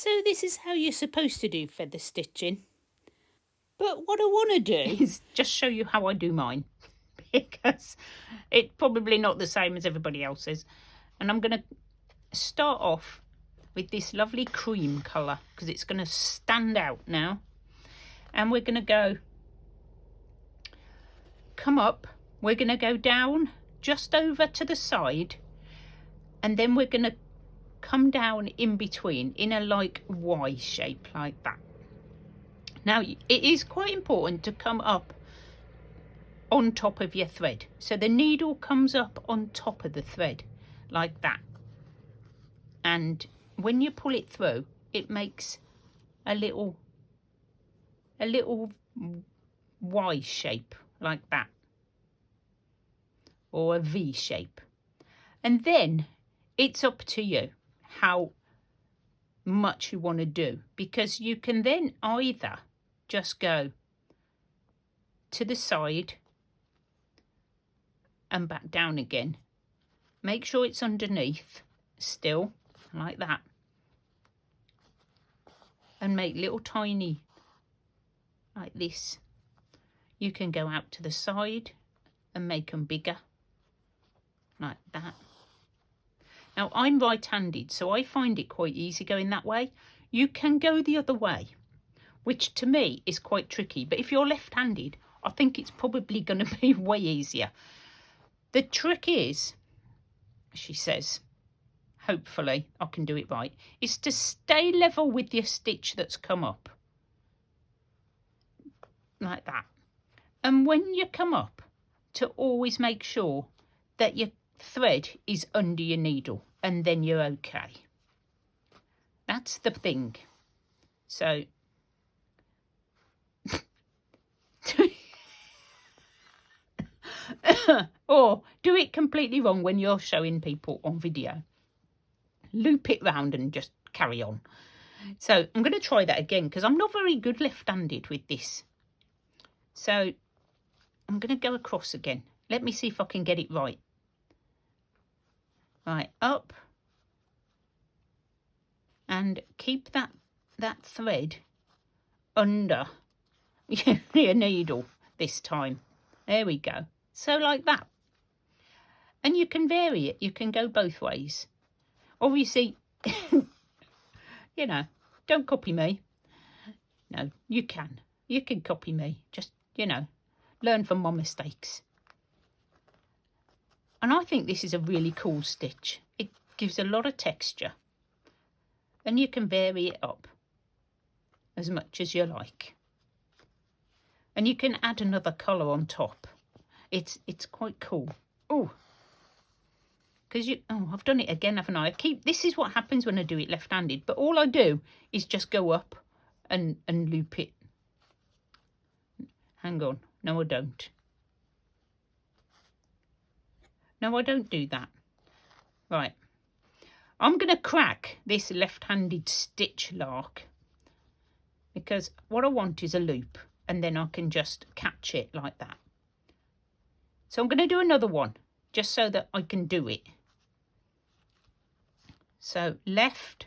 So this is how you're supposed to do feather stitching. But what I want to do is just show you how I do mine, because it's probably not the same as everybody else's. And I'm going to start off with this lovely cream colour because it's going to stand out now. And we're going to come up, we're going to go down just over to the side, and then we're going to come down in between in a like Y shape like that. Now it is quite important to come up on top of your thread, so the needle comes up on top of the thread like that, and when you pull it through it makes a little Y shape like that, or a V shape. And then it's up to you how much you want to do, because you can then either just go to the side and back down again. Make sure it's underneath still, like that, and make little tiny like this. You can go out to the side and make them bigger like that. Now I'm right-handed, so I find it quite easy going that way. You can go the other way, which to me is quite tricky, but if you're left-handed I think it's probably going to be way easier. The trick is, she says, hopefully I can do it right, is to stay level with your stitch that's come up like that. And when you come up, to always make sure that your thread is under your needle, and then you're okay. That's the thing. So or do it completely wrong when you're showing people on video. Loop it round and just carry on. So I'm going to try that again because I'm not very good left-handed with this. So I'm going to go across again. Let me see if I can get it right. Right, up. And keep that thread under your needle this time. There we go. So like that. And you can vary it. You can go both ways. Obviously, you know, don't copy me. No, you can. You can copy me. Just, you know, learn from my mistakes. And I think this is a really cool stitch. It gives a lot of texture. And you can vary it up as much as you like. And you can add another colour on top. It's quite cool. Oh, because I've done it again, haven't I? This is what happens when I do it left-handed. But all I do is just go up and loop it. Hang on. No, I don't. No, I don't do that. Right. I'm going to crack this left-handed stitch lark, because what I want is a loop, and then I can just catch it like that. So I'm going to do another one just so that I can do it. So left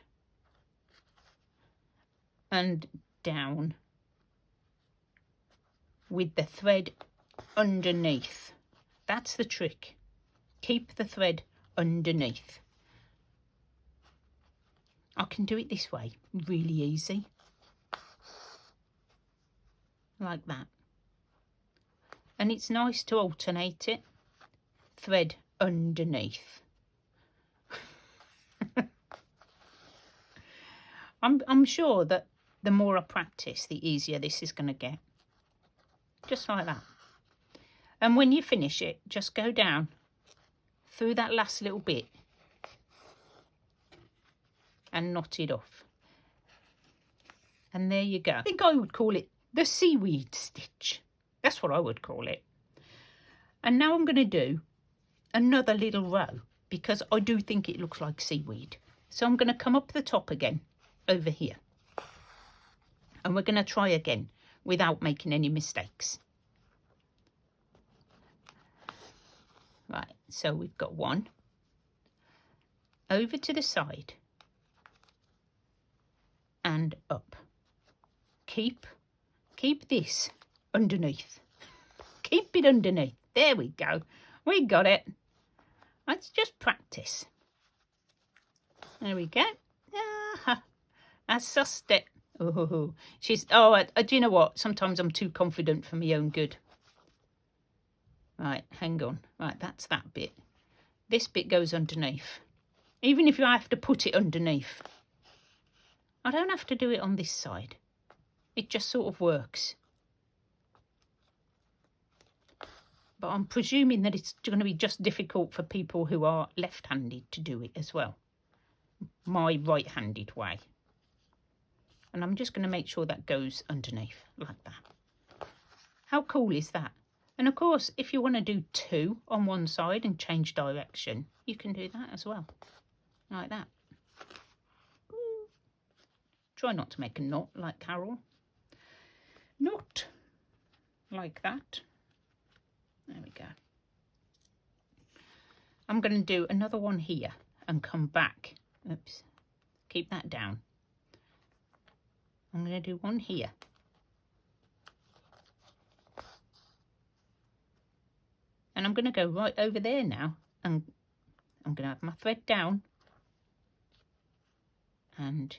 and down with the thread underneath. That's the trick. Keep the thread underneath. I can do it this way, really easy. Like that. And it's nice to alternate it. Thread underneath. I'm sure that the more I practice, the easier this is going to get. Just like that. And when you finish it, just go down through that last little bit and knot it off. And there you go. I think I would call it the seaweed stitch. That's what I would call it. And now I'm going to do another little row, because I do think it looks like seaweed. So I'm going to come up the top again over here. And we're going to try again without making any mistakes. Right, so we've got one. Over to the side. and up. Keep this underneath. Keep it underneath. There we go. We got it. Let's just practice. There we go. Ah, I sussed it. Oh, do you know what? Sometimes I'm too confident for my own good. Right, hang on. Right, that's that bit. This bit goes underneath. Even if you have to put it underneath. I don't have to do it on this side. It just sort of works. But I'm presuming that it's going to be just difficult for people who are left-handed to do it as well. My right-handed way. And I'm just going to make sure that goes underneath like that. How cool is that? And of course, if you want to do 2 on one side and change direction, you can do that as well. Like that. Try not to make a knot like Carol. Knot like that. There we go. I'm going to do another one here and come back. Oops. Keep that down. I'm going to do one here. And I'm going to go right over there now. And I'm going to have my thread down. And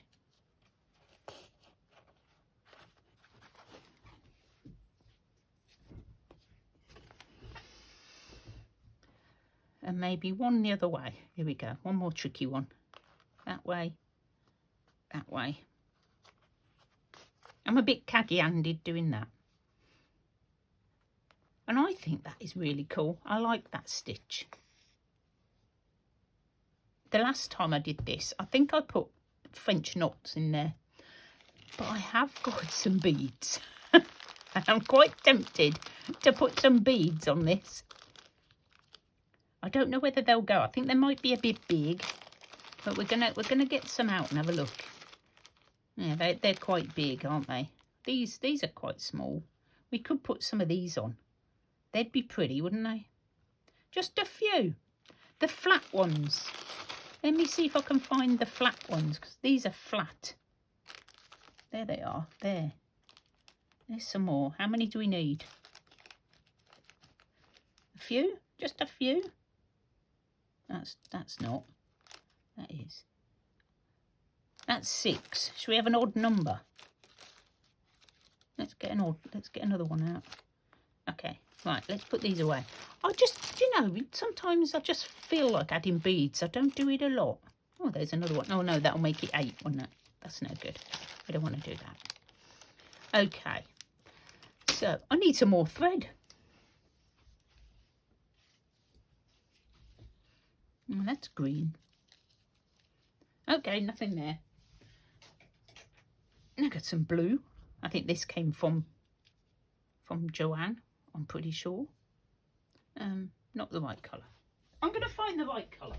maybe one the other way. Here we go. One more tricky one. That way. That way. I'm a bit caggy-handed doing that. And I think that is really cool. I like that stitch. The last time I did this, I think I put French knots in there. But I have got some beads. And I'm quite tempted to put some beads on this. I don't know whether they'll go. I think they might be a bit big. But we're gonna get some out and have a look. Yeah, they're quite big, aren't they? These are quite small. We could put some of these on. They'd be pretty, wouldn't they? Just a few. The flat ones. Let me see if I can find the flat ones, because these are flat. There they are. There. There's some more. How many do we need? A few? Just a few? That's not. That is. That's 6. Should we have an odd number? Let's get another one out. Okay. Right, let's put these away. Sometimes I just feel like adding beads. I don't do it a lot. Oh, there's another one. Oh, no, that'll make it 8, won't it? That's no good. I don't want to do that. Okay. So, I need some more thread. Oh, that's green. Okay, nothing there. I got some blue. I think this came from Joanne. I'm pretty sure. Not the right colour. I'm going to find the right colour.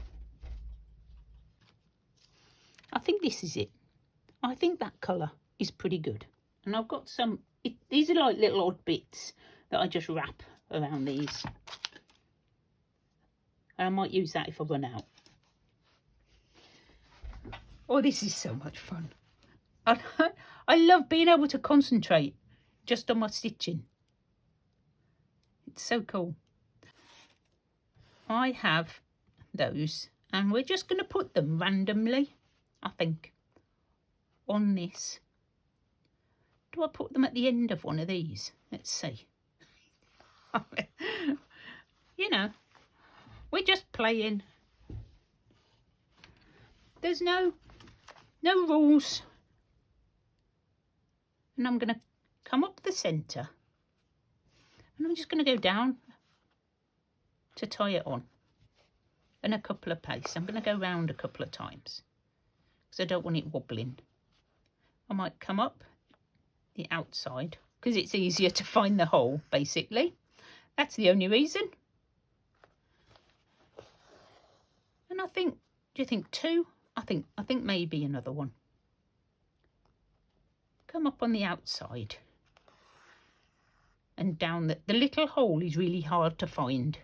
I think this is it. I think that colour is pretty good. And I've got some... these are like little odd bits that I just wrap around these. And I might use that if I run out. Oh, this is so much fun. I love being able to concentrate just on my stitching. It's so cool. I have those, and we're just going to put them randomly, I think, on this. Do I put them at the end of one of these? Let's see. You know, we're just playing. There's no rules. And I'm going to come up the centre. And I'm just going to go down to tie it on. And a couple of pastes. I'm going to go round a couple of times. Because I don't want it wobbling. I might come up the outside. Because it's easier to find the hole, basically. That's the only reason. And I think, do you think 2? I think maybe another one. Come up on the outside. And down the little hole is really hard to find.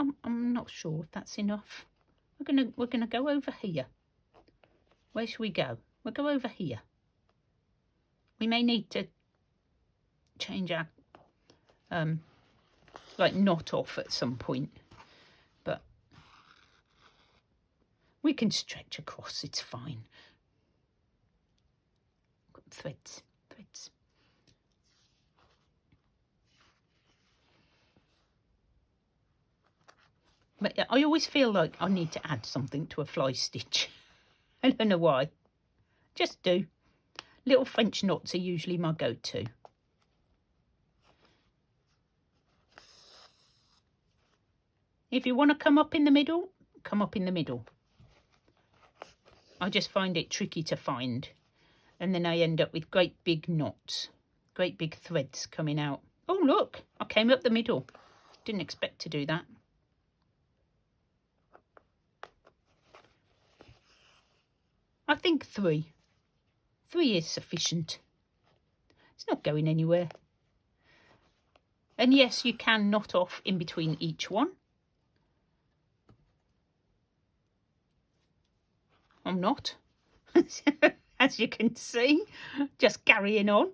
I'm not sure if that's enough. We're gonna go over here. Where should we go? We'll go over here. We may need to change our like knot off at some point, but we can stretch across. It's fine. Got threads. But I always feel like I need to add something to a fly stitch. I don't know why. Just do. Little French knots are usually my go-to. If you want to come up in the middle, come up in the middle. I just find it tricky to find. And then I end up with great big knots. Great big threads coming out. Oh, look. I came up the middle. Didn't expect to do that. I think 3. 3 is sufficient. It's not going anywhere. And yes, you can knot off in between each one. I'm not. As you can see, just carrying on.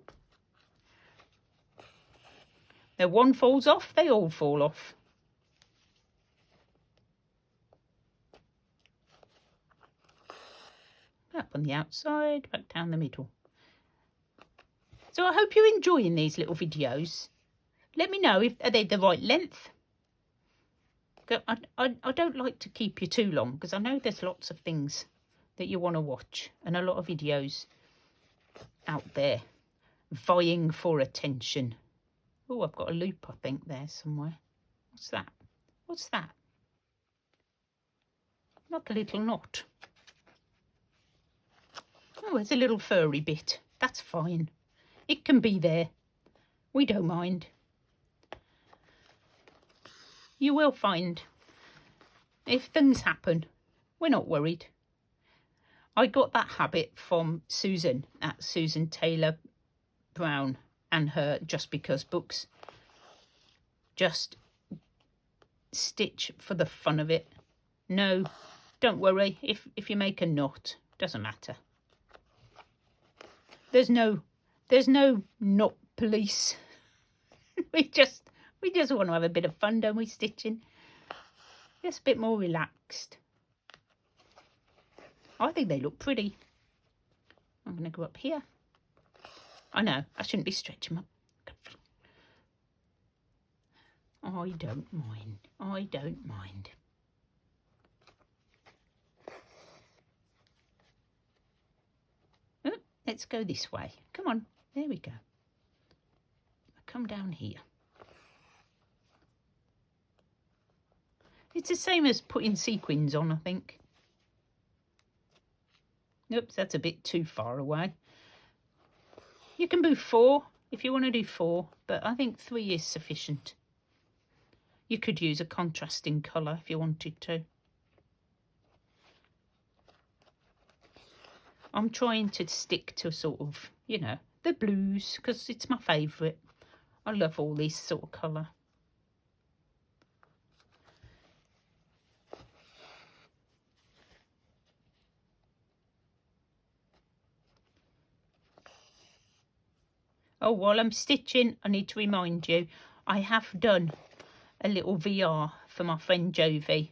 Now one falls off, they all fall off. Up on the outside, back down the middle. So I hope you're enjoying these little videos. Let me know if are they the right length. I don't like to keep you too long because I know there's lots of things that you want to watch and a lot of videos out there vying for attention. Oh, I've got a loop, I think, there somewhere. What's that? What's that? Like a little knot. Oh, it's a little furry bit. That's fine. It can be there. We don't mind. You will find if things happen, we're not worried. I got that habit from Susan at Susan Taylor Brown and her Just Because books. Just stitch for the fun of it. No, don't worry. If you make a knot, doesn't matter. There's no knot police. we just want to have a bit of fun, don't we, stitching? Just a bit more relaxed. I think they look pretty. I'm going to go up here. I know, I shouldn't be stretching them up. I don't mind. I don't mind. Let's go this way. Come on. There we go. Come down here. It's the same as putting sequins on, I think. Oops, that's a bit too far away. You can do 4 if you want to do 4, but I think 3 is sufficient. You could use a contrasting colour if you wanted to. I'm trying to stick to sort of, you know, the blues because it's my favourite. I love all this sort of colour. Oh, while I'm stitching, I need to remind you, I have done a little VR for my friend Jovi.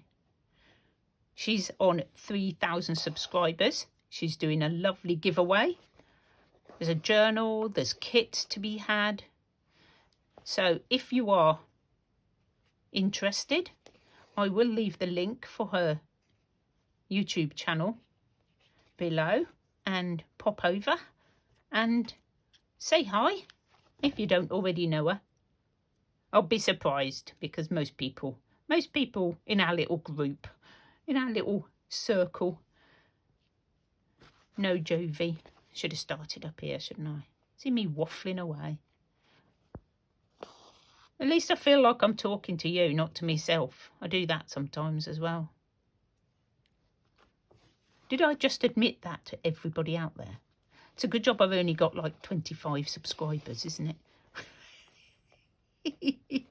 She's on 3,000 subscribers. She's doing a lovely giveaway. There's a journal, there's kits to be had. So if you are interested, I will leave the link for her YouTube channel below and pop over and say hi if you don't already know her. I'll be surprised because most people in our little group, in our little circle, know Jovi. Should have started up here, shouldn't I? See me waffling away. At least I feel like I'm talking to you, not to myself. I do that sometimes as well. Did I just admit that to everybody out there? It's a good job I've only got like 25 subscribers, isn't it?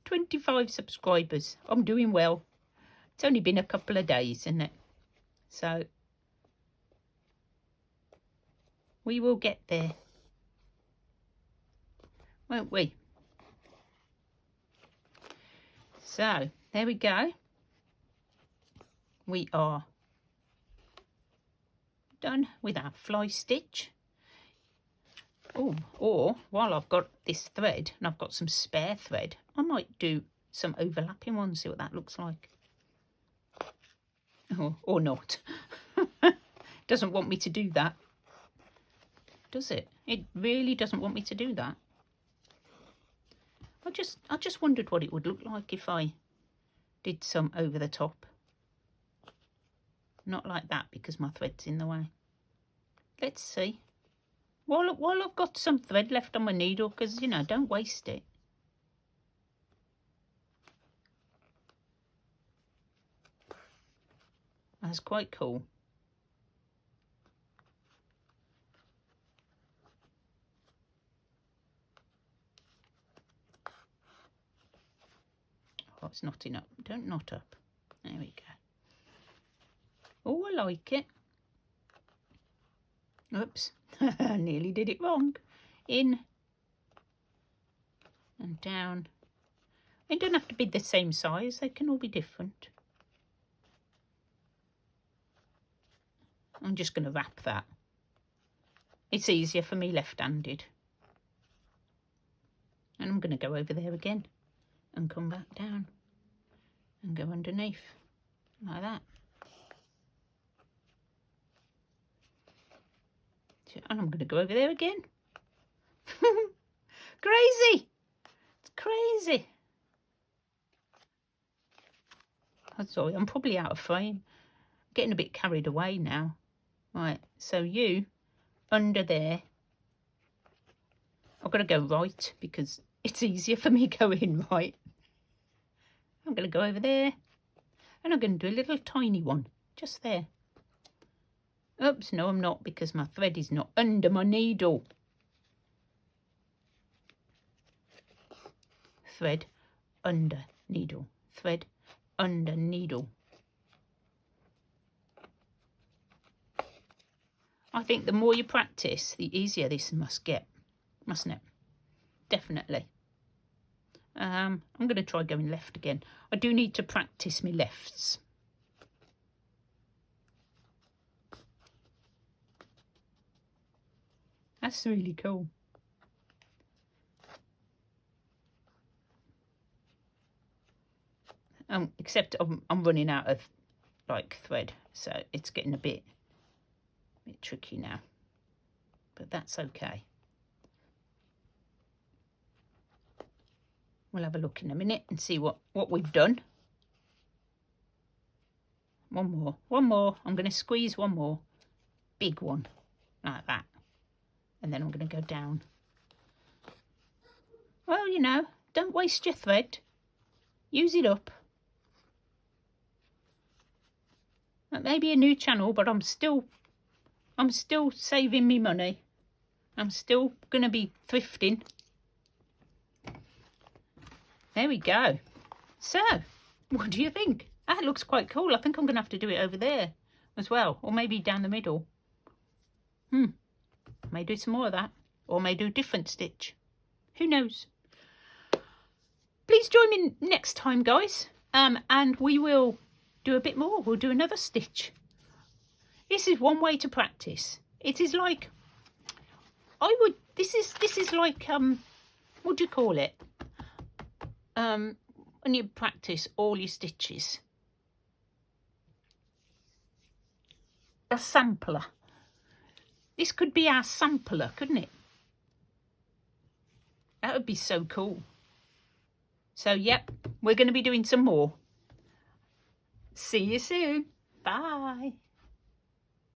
25 subscribers. I'm doing well. It's only been a couple of days, isn't it? So we will get there, won't we? So there we go. We are done with our fly stitch. Oh, or while I've got this thread and I've got some spare thread, I might do some overlapping ones, see what that looks like. Oh, or not. Doesn't want me to do that, does it? It really doesn't want me to do that. I just wondered what it would look like if I did some over the top. Not like that because my thread's in the way. Let's see. While I've got some thread left on my needle, because, you know, don't waste it. That's quite cool. Oh, it's knotting up. Don't knot up. There we go. Oh, I like it. Oops. Nearly did it wrong. In and down. They don't have to be the same size. They can all be different. I'm just going to wrap that. It's easier for me left-handed. And I'm going to go over there again and come back down and go underneath like that. And I'm going to go over there again. Crazy! It's crazy. I'm sorry, I'm probably out of frame. I'm getting a bit carried away now. Right, so you, under there. I've got to go right because it's easier for me going right. I'm going to go over there. And I'm going to do a little tiny one, just there. Oops, no I'm not, because my thread is not under my needle. Thread under needle. Thread under needle. I think the more you practice, the easier this must get, mustn't it? Definitely. I'm going to try going left again. I do need to practice my lefts. That's really cool. Except I'm running out of like thread, so it's getting a bit tricky now. But that's okay. We'll have a look in a minute and see what we've done. One more. I'm going to squeeze one more. Big one, like that. And then I'm going to go down. Well, you know, don't waste your thread. Use it up. That may be a new channel, but I'm still saving me money. I'm still going to be thrifting. There we go. So, what do you think? That looks quite cool. I think I'm going to have to do it over there as well. Or maybe down the middle. May do some more of that. Or may do different stitch. Who knows? Please join me next time, guys. And we will do a bit more. We'll do another stitch. This is one way to practice. It is like... This is like... what do you call it? When you practice all your stitches. A sampler. This could be our sampler, couldn't it? That would be so cool. So, yep, we're going to be doing some more. See you soon. Bye.